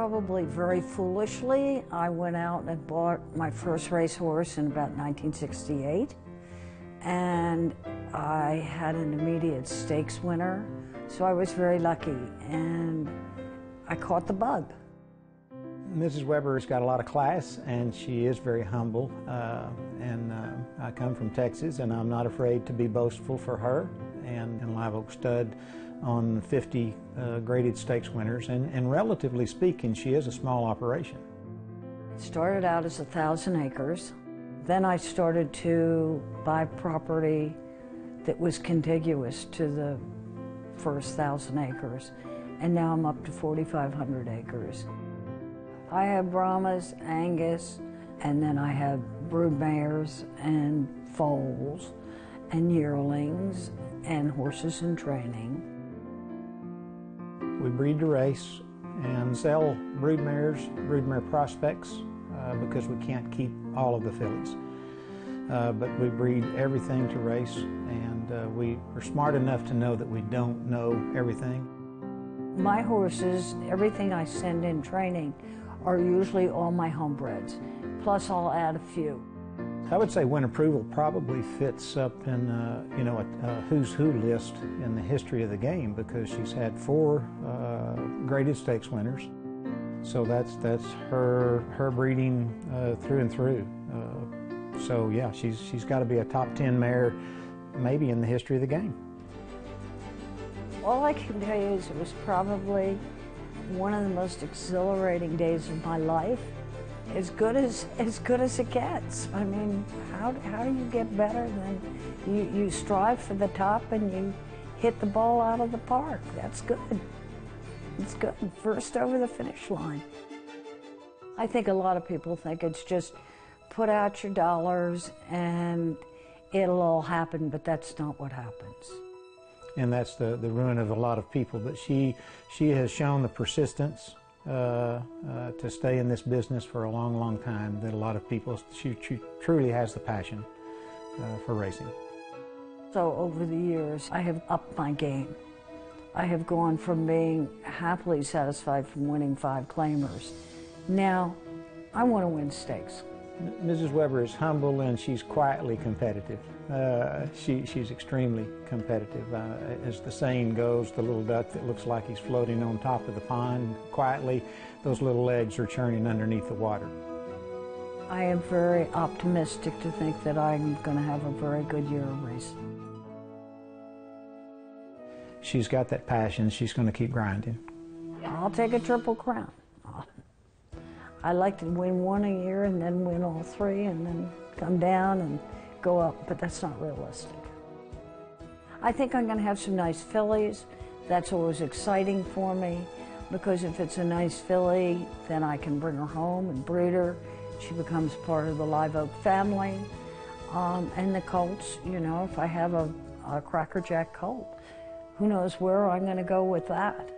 Probably very foolishly, I went out and bought my first racehorse in about 1968, and I had an immediate stakes winner, so I was very lucky, and I caught the bug. Mrs. Weber has got a lot of class, and she is very humble, and I come from Texas, and I'm not afraid to be boastful for her, and Live Oak Stud on 50 graded stakes winners, and relatively speaking, she is a small operation. It started out as 1,000 acres. Then I started to buy property that was contiguous to the first 1,000 acres, and now I'm up to 4,500 acres. I have Brahmas, Angus, and then I have brood mares and foals and yearlings and horses in training. We breed to race and sell broodmare prospects, because we can't keep all of the fillies. But we breed everything to race, and we are smart enough to know that we don't know everything. My horses, everything I send in training, are usually all my homebreds, plus I'll add a few. I would say Win Approval probably fits up in a who's who list in the history of the game, because she's had 4 graded stakes winners. So that's her breeding through and through. So yeah, she's got to be a top 10 mare, maybe in the history of the game. All I can tell you is it was probably one of the most exhilarating days of my life. As good as it gets. I mean, how do you get better than you strive for the top and you hit the ball out of the park? That's good. It's good. First over the finish line. I think a lot of people think it's just put out your dollars and it'll all happen, but that's not what happens. And that's the ruin of a lot of people. But she has shown the persistence to stay in this business for a long, long time, that a lot of people, she truly has the passion for racing. So over the years, I have upped my game. I have gone from being happily satisfied from winning 5 claimers. Now, I want to win stakes. Mrs. Weber is humble, and she's quietly competitive. She's extremely competitive. As the saying goes, the little duck that looks like he's floating on top of the pond, quietly, those little legs are churning underneath the water. I am very optimistic to think that I'm going to have a very good year of racing. She's got that passion. She's going to keep grinding. I'll take a Triple Crown. I like to win 1 a year and then win all 3 and then come down and go up, but that's not realistic. I think I'm going to have some nice fillies. That's always exciting for me, because if it's a nice filly, then I can bring her home and breed her. She becomes part of the Live Oak family. And the colts, you know, if I have a Cracker Jack colt, who knows where I'm going to go with that.